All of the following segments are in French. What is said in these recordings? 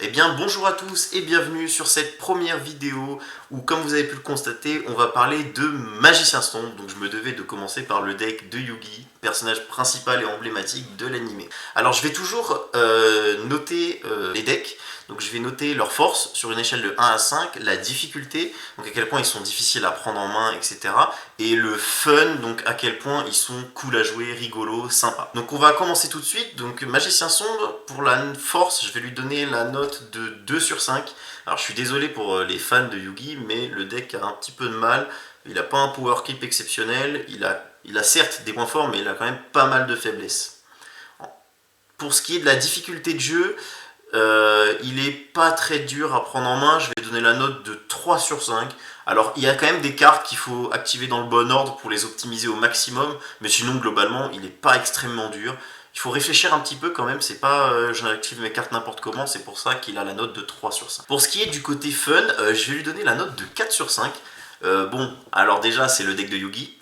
Eh bien bonjour à tous et bienvenue sur cette première vidéo où, comme vous avez pu le constater, on va parler de Magicien Sombre. Donc je me devais de commencer par le deck de Yugi, personnage principal et emblématique de l'anime. Alors je vais toujours noter les decks, donc je vais noter leurs forces sur une échelle de 1 à 5, la difficulté, donc à quel point ils sont difficiles à prendre en main, etc. Et le fun, donc à quel point ils sont cool à jouer, rigolos, sympas. Donc on va commencer tout de suite. Donc Magicien Sombre, pour la force, je vais lui donner la note de 2 sur 5. Alors je suis désolé pour les fans de Yugi, mais le deck a un petit peu de mal. Il n'a pas un power creep exceptionnel, il a certes des points forts, mais il a quand même pas mal de faiblesses. Pour ce qui est de la difficulté de jeu, il est pas très dur à prendre en main, je vais donner la note de 3 sur 5. Alors il y a quand même des cartes qu'il faut activer dans le bon ordre pour les optimiser au maximum, mais sinon globalement il n'est pas extrêmement dur. Il faut réfléchir un petit peu quand même, c'est pas j'active mes cartes n'importe comment, c'est pour ça qu'il a la note de 3 sur 5. Pour ce qui est du côté fun, je vais lui donner la note de 4 sur 5. Bon, alors déjà c'est le deck de Yugi,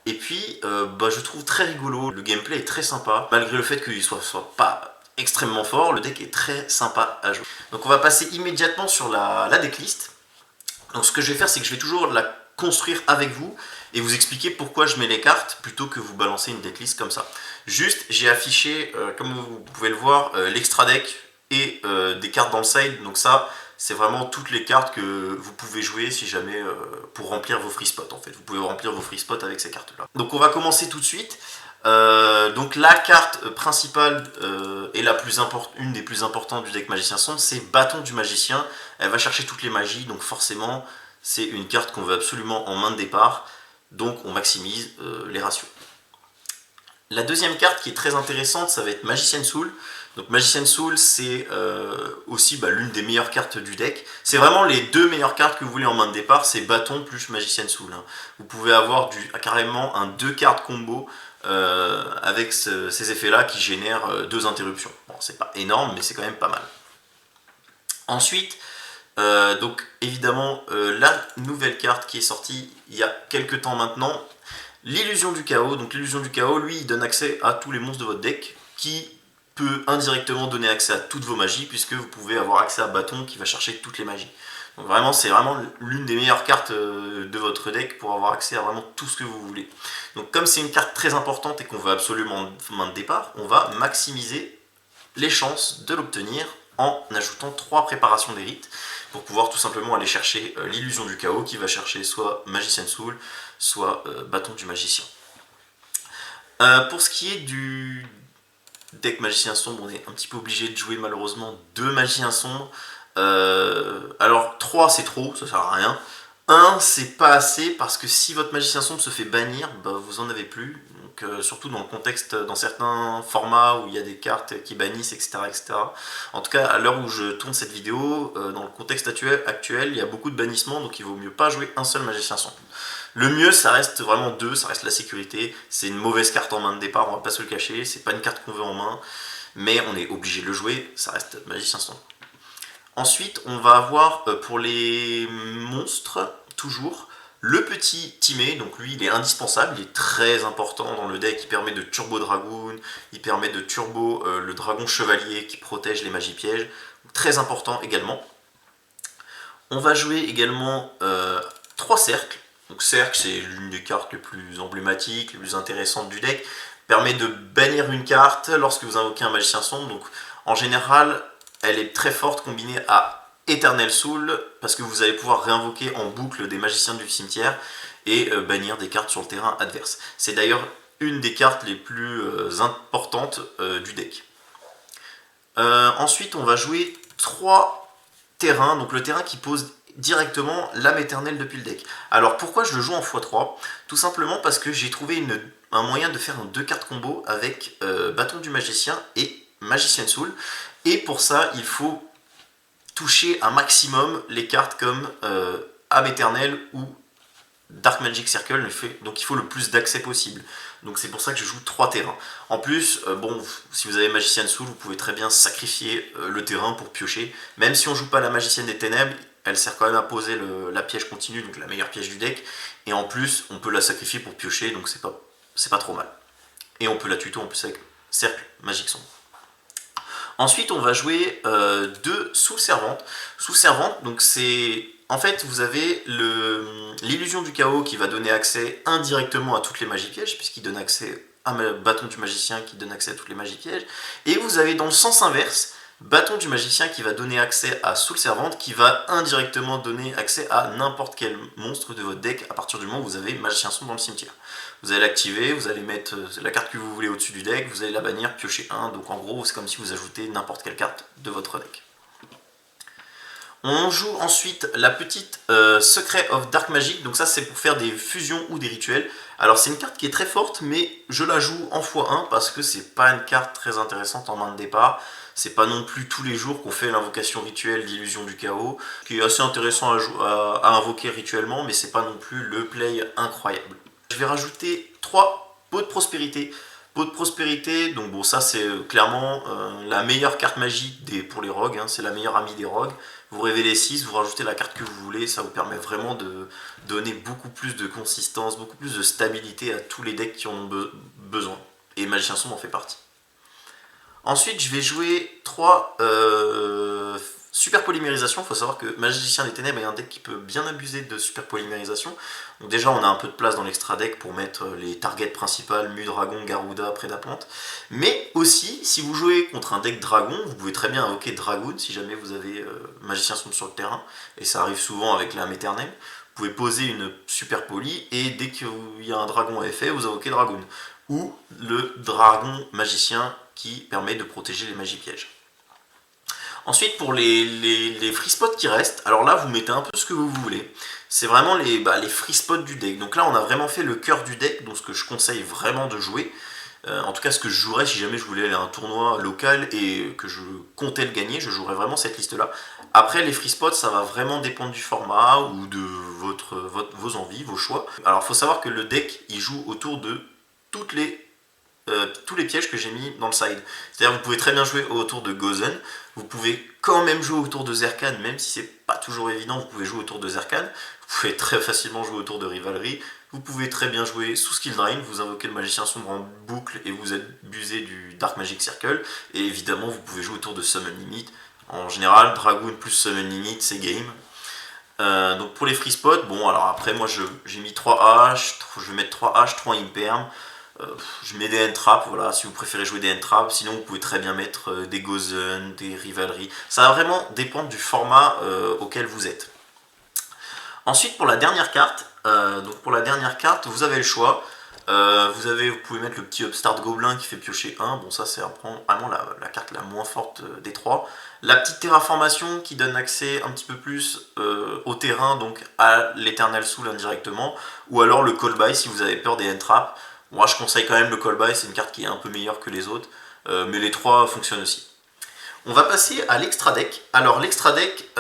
et puis je trouve très rigolo, le gameplay est très sympa, malgré le fait qu'il soit pas extrêmement fort, le deck est très sympa à jouer. Donc on va passer immédiatement sur la decklist. Donc ce que je vais faire, c'est que je vais toujours la construire avec vous et vous expliquer pourquoi je mets les cartes plutôt que vous balancer une decklist comme ça. Juste, j'ai affiché, comme vous pouvez le voir, l'extra deck et des cartes dans le side. Donc ça, c'est vraiment toutes les cartes que vous pouvez jouer si jamais pour remplir vos free spots en fait. Vous pouvez remplir vos free spots avec ces cartes là. Donc on va commencer tout de suite. Donc la carte principale et une des plus importantes du deck Magicien Sombre, c'est Bâton du Magicien. Elle va chercher toutes les magies, donc forcément c'est une carte qu'on veut absolument en main de départ, donc on maximise les ratios. La deuxième carte qui est très intéressante, ça va être Magician Soul. Donc Magician Soul, c'est aussi l'une des meilleures cartes du deck. C'est vraiment les deux meilleures cartes que vous voulez en main de départ, c'est Bâton plus Magician Soul. Vous pouvez avoir carrément un 2 cartes combo avec ces effets-là qui génèrent 2 interruptions. Bon, c'est pas énorme, mais c'est quand même pas mal. Ensuite, donc évidemment, la nouvelle carte qui est sortie il y a quelques temps maintenant, l'illusion du chaos. Donc l'illusion du chaos, lui, il donne accès à tous les monstres de votre deck, qui peut indirectement donner accès à toutes vos magies, puisque vous pouvez avoir accès à Bâton qui va chercher toutes les magies. Donc vraiment, c'est vraiment l'une des meilleures cartes de votre deck pour avoir accès à vraiment tout ce que vous voulez. Donc comme c'est une carte très importante et qu'on veut absolument main de départ, on va maximiser les chances de l'obtenir en ajoutant 3 préparations des rites pour pouvoir tout simplement aller chercher l'illusion du chaos qui va chercher soit Magician Soul, soit Bâton du Magicien. Pour ce qui est du deck Magicien Sombre, on est un petit peu obligé de jouer malheureusement 2 Magiciens Sombres. Alors 3 c'est trop, ça sert à rien. 1 c'est pas assez parce que si votre Magicien Sombre se fait bannir, vous en avez plus. Donc, surtout dans le contexte, dans certains formats où il y a des cartes qui bannissent, etc., etc. En tout cas, à l'heure où je tourne cette vidéo, dans le contexte actuel, il y a beaucoup de bannissements, donc il vaut mieux pas jouer un seul Magicien Sombre. Le mieux, ça reste vraiment 2, ça reste la sécurité. C'est une mauvaise carte en main de départ, on va pas se le cacher, c'est pas une carte qu'on veut en main, mais on est obligé de le jouer, ça reste Magicien Sombre. Ensuite, on va avoir pour les monstres, toujours, le petit Timé. Donc lui, il est indispensable, il est très important dans le deck, il permet de turbo Dragoon, il permet de turbo le dragon chevalier qui protège les magies pièges, très important également. On va jouer également 3 cercles. Donc cercle, c'est l'une des cartes les plus emblématiques, les plus intéressantes du deck, permet de bannir une carte lorsque vous invoquez un Magicien Sombre. Donc en général, elle est très forte combinée à Eternal Soul, parce que vous allez pouvoir réinvoquer en boucle des magiciens du cimetière et bannir des cartes sur le terrain adverse. C'est d'ailleurs une des cartes les plus importantes du deck. Ensuite, on va jouer 3 terrains, donc le terrain qui pose directement l'âme éternelle depuis le deck. Alors pourquoi je le joue en x3? Tout simplement parce que j'ai trouvé un moyen de faire un 2 cartes combo avec Bâton du Magicien et Magician Soul. Et pour ça, il faut toucher un maximum les cartes comme Âme Éternelle ou Dark Magic Circle, donc il faut le plus d'accès possible. Donc c'est pour ça que je joue 3 terrains. En plus, si vous avez Magician Soul, vous pouvez très bien sacrifier le terrain pour piocher. Même si on joue pas la Magicienne des Ténèbres, elle sert quand même à poser la piège continue, donc la meilleure piège du deck. Et en plus, on peut la sacrifier pour piocher, donc c'est pas trop mal. Et on peut la tuto en plus avec Cercle Magique Sombre. Ensuite, on va jouer deux Soul Servantes. Soul Servantes, donc c'est... En fait, vous avez l'illusion du chaos qui va donner accès indirectement à toutes les magies pièges, puisqu'il donne accès à bâton du magicien qui donne accès à toutes les magies pièges. Et vous avez dans le sens inverse, bâton du magicien qui va donner accès à Soul Servante, qui va indirectement donner accès à n'importe quel monstre de votre deck à partir du moment où vous avez Magicien Sombre dans le cimetière. Vous allez l'activer, vous allez mettre la carte que vous voulez au-dessus du deck, vous allez la bannir, piocher 1, donc en gros c'est comme si vous ajoutez n'importe quelle carte de votre deck. On joue ensuite la petite Secret of Dark Magic, donc ça c'est pour faire des fusions ou des rituels. Alors c'est une carte qui est très forte, mais je la joue en x1 parce que c'est pas une carte très intéressante en main de départ. C'est pas non plus tous les jours qu'on fait l'invocation rituelle d'illusion du chaos, qui est assez intéressant à invoquer rituellement, mais c'est pas non plus le play incroyable. Je vais rajouter 3 pots de prospérité. Pot de prospérité, donc bon ça c'est clairement la meilleure carte magique pour les rogues, hein, c'est la meilleure amie des rogues. Vous révélez 6, vous rajoutez la carte que vous voulez, ça vous permet vraiment de donner beaucoup plus de consistance, beaucoup plus de stabilité à tous les decks qui en ont besoin. Et Magicien Sombre en fait partie. Ensuite je vais jouer 3 super polymérisation. Il faut savoir que Magicien des Ténèbres est un deck qui peut bien abuser de super polymérisation. Donc déjà on a un peu de place dans l'extra deck pour mettre les targets principales, Mu Dragon, Garuda, Prédaplante. Mais aussi, si vous jouez contre un deck Dragon, vous pouvez très bien invoquer Dragoon si jamais vous avez Magicien Sombre sur le terrain. Et ça arrive souvent avec l'âme éternelle. Vous pouvez poser une super poly et dès qu'il y a un dragon à effet, vous invoquez Dragoon. Ou le dragon magicien qui permet de protéger les magies pièges. Ensuite, pour les free spots qui restent, alors là, vous mettez un peu ce que vous voulez. C'est vraiment les free spots du deck. Donc là, on a vraiment fait le cœur du deck, donc ce que je conseille vraiment de jouer. En tout cas, ce que je jouerais si jamais je voulais aller à un tournoi local et que je comptais le gagner, je jouerais vraiment cette liste-là. Après, les free spots, ça va vraiment dépendre du format ou de vos envies, vos choix. Alors, il faut savoir que le deck, il joue autour de tous les pièges que j'ai mis dans le side. C'est-à-dire vous pouvez très bien jouer autour de Gozen, vous pouvez quand même jouer autour de Zerkan, même si c'est pas toujours évident, vous pouvez jouer autour de Zerkan, vous pouvez très facilement jouer autour de Rivalry, vous pouvez très bien jouer sous Skill Drain, vous invoquez le Magicien Sombre en boucle et vous abusez du Dark Magic Circle, et évidemment vous pouvez jouer autour de Summon Limit. En général, Dragoon plus Summon Limit, c'est game. Donc pour les free spots, bon alors après moi j'ai mis 3 H, je vais mettre 3 H, 3 Imperm. Je mets des end-traps, voilà, si vous préférez jouer des end-traps, sinon vous pouvez très bien mettre des Gozen, des Rivalry. Ça va vraiment dépendre du format auquel vous êtes. Ensuite, pour la dernière carte, vous avez le choix. Vous pouvez mettre le petit Upstart Gobelin qui fait piocher 1. Bon, ça c'est vraiment la carte la moins forte des 3. La petite Terraformation qui donne accès un petit peu plus au terrain, donc à l'Eternal Soul indirectement. Ou alors le Call By si vous avez peur des end-traps. Moi je conseille quand même le Call By, c'est une carte qui est un peu meilleure que les autres, mais les 3 fonctionnent aussi. On va passer à l'extra deck. Alors l'extra deck,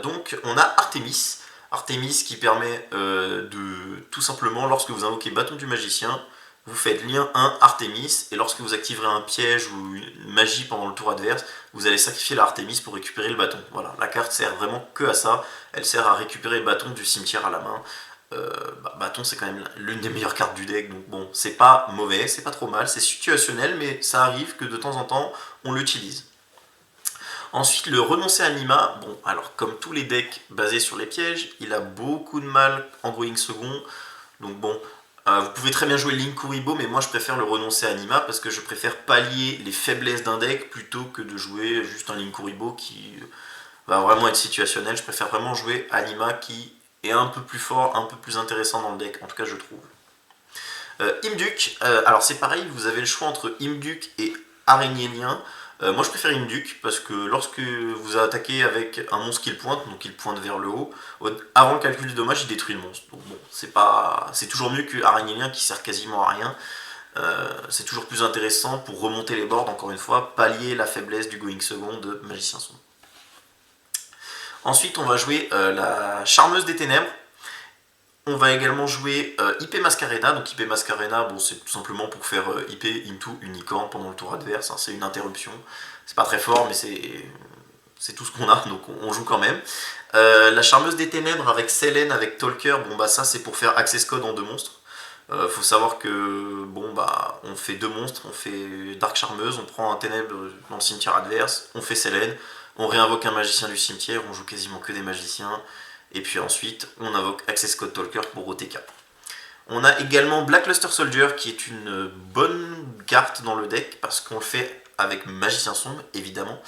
donc on a Artemis. Artemis qui permet de tout simplement, lorsque vous invoquez Bâton du Magicien, vous faites lien 1 Artemis, et lorsque vous activerez un piège ou une magie pendant le tour adverse, vous allez sacrifier l'Artemis pour récupérer le bâton. Voilà, la carte sert vraiment que à ça, elle sert à récupérer Bâton du cimetière à la main. Bâton c'est quand même l'une des meilleures cartes du deck, donc bon, c'est pas mauvais, c'est pas trop mal, c'est situationnel, mais ça arrive que de temps en temps on l'utilise. Ensuite, le renoncer à Nima, bon, alors comme tous les decks basés sur les pièges, il a beaucoup de mal en going second, donc bon, vous pouvez très bien jouer Linkuriboh, mais moi je préfère le renoncer à Nima parce que je préfère pallier les faiblesses d'un deck plutôt que de jouer juste un Linkuriboh qui va vraiment être situationnel. Je préfère vraiment jouer Anima qui est un peu plus fort, un peu plus intéressant dans le deck, en tout cas je trouve. Imduk, alors c'est pareil, vous avez le choix entre Imduk et Araignée Lien. Moi je préfère Imduk parce que lorsque vous attaquez avec un monstre qui le pointe, donc il pointe vers le haut, avant le calcul du dommage il détruit le monstre. Donc bon, c'est toujours mieux que Araignée Lien qui sert quasiment à rien. C'est toujours plus intéressant pour remonter les boards, encore une fois, pallier la faiblesse du going second de Magicien Sombre. Ensuite on va jouer la Charmeuse des Ténèbres. On va également jouer IP Mascarena. Donc IP Mascarena, bon, c'est tout simplement pour faire IP into Unicorn pendant le tour adverse. Hein, c'est une interruption. C'est pas très fort, mais c'est tout ce qu'on a, donc on joue quand même. La Charmeuse des Ténèbres avec Selene, avec Talker, bon bah ça c'est pour faire Access Code en 2 monstres. Faut savoir que bon bah on fait 2 monstres, on fait Dark Charmeuse, on prend un ténèbre dans le cimetière adverse, on fait Selene, on réinvoque un magicien du cimetière, on joue quasiment que des magiciens, et puis ensuite on invoque Access Code Talker pour OTK. On a également Blackluster Soldier qui est une bonne carte dans le deck parce qu'on le fait avec Magicien Sombre évidemment.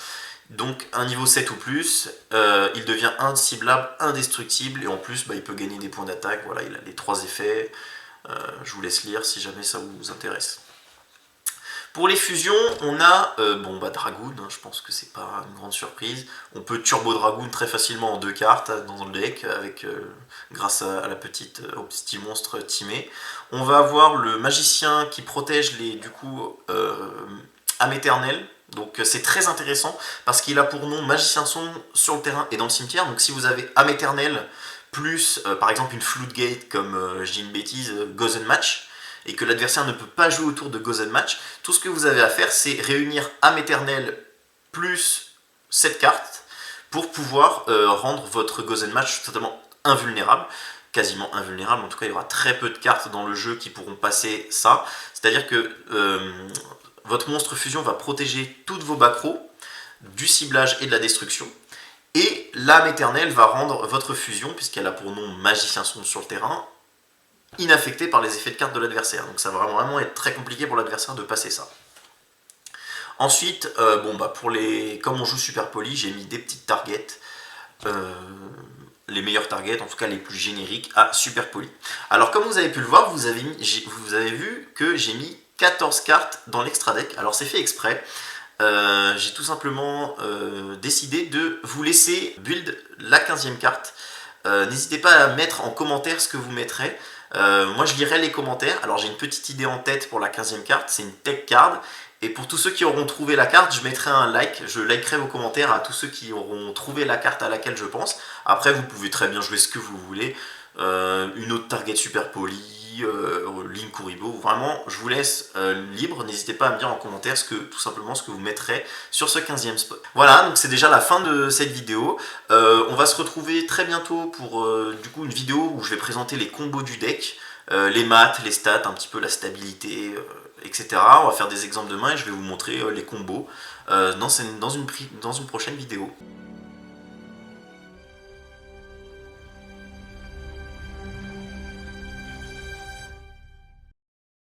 Donc un niveau 7 ou plus, il devient inciblable, indestructible et en plus bah, il peut gagner des points d'attaque. Voilà, il a les 3 effets. Je vous laisse lire si jamais ça vous intéresse. Pour les fusions, on a Dragoon, hein, je pense que c'est pas une grande surprise. On peut Turbo Dragoon très facilement en 2 cartes dans le deck, avec, grâce à la au petit monstre timé. On va avoir le magicien qui protège les âmes éternelles. Donc c'est très intéressant parce qu'il a pour nom magicien sombre sur le terrain et dans le cimetière. Donc si vous avez âme éternelle plus par exemple une Floodgate comme je dis une bêtise, Gozen Match, et que l'adversaire ne peut pas jouer autour de Gozen Match, tout ce que vous avez à faire, c'est réunir âme éternelle plus cette carte pour pouvoir rendre votre Gozen Match totalement invulnérable, quasiment invulnérable. En tout cas, il y aura très peu de cartes dans le jeu qui pourront passer ça. C'est-à-dire que votre monstre fusion va protéger toutes vos backrows du ciblage et de la destruction. Et l'âme éternelle va rendre votre fusion, puisqu'elle a pour nom magicien sombre sur le terrain, inaffecté par les effets de cartes de l'adversaire. Donc ça va vraiment être très compliqué pour l'adversaire de passer ça. Ensuite, comme on joue super poli, j'ai mis des petites targets, les meilleurs targets, en tout cas les plus génériques, à super poli. Alors comme vous avez pu le voir, vous avez vu que j'ai mis 14 cartes dans l'extra deck. Alors c'est fait exprès. J'ai tout simplement décidé de vous laisser build la 15e carte. N'hésitez pas à mettre en commentaire ce que vous mettrez. Moi je lirai les commentaires. Alors j'ai une petite idée en tête pour la 15e carte, c'est une tech card. Et pour tous ceux qui auront trouvé la carte, je mettrai un like, je likerai vos commentaires à tous ceux qui auront trouvé la carte à laquelle je pense. Après vous pouvez très bien jouer ce que vous voulez. Une autre target super poli, Link Kuribo, vraiment je vous laisse libre, n'hésitez pas à me dire en commentaire tout simplement ce que vous mettrez sur ce 15e spot. Voilà, donc c'est déjà la fin de cette vidéo. On va se retrouver très bientôt pour une vidéo où je vais présenter les combos du deck, les maths, les stats, un petit peu la stabilité, etc. On va faire des exemples demain et je vais vous montrer les combos dans une prochaine vidéo.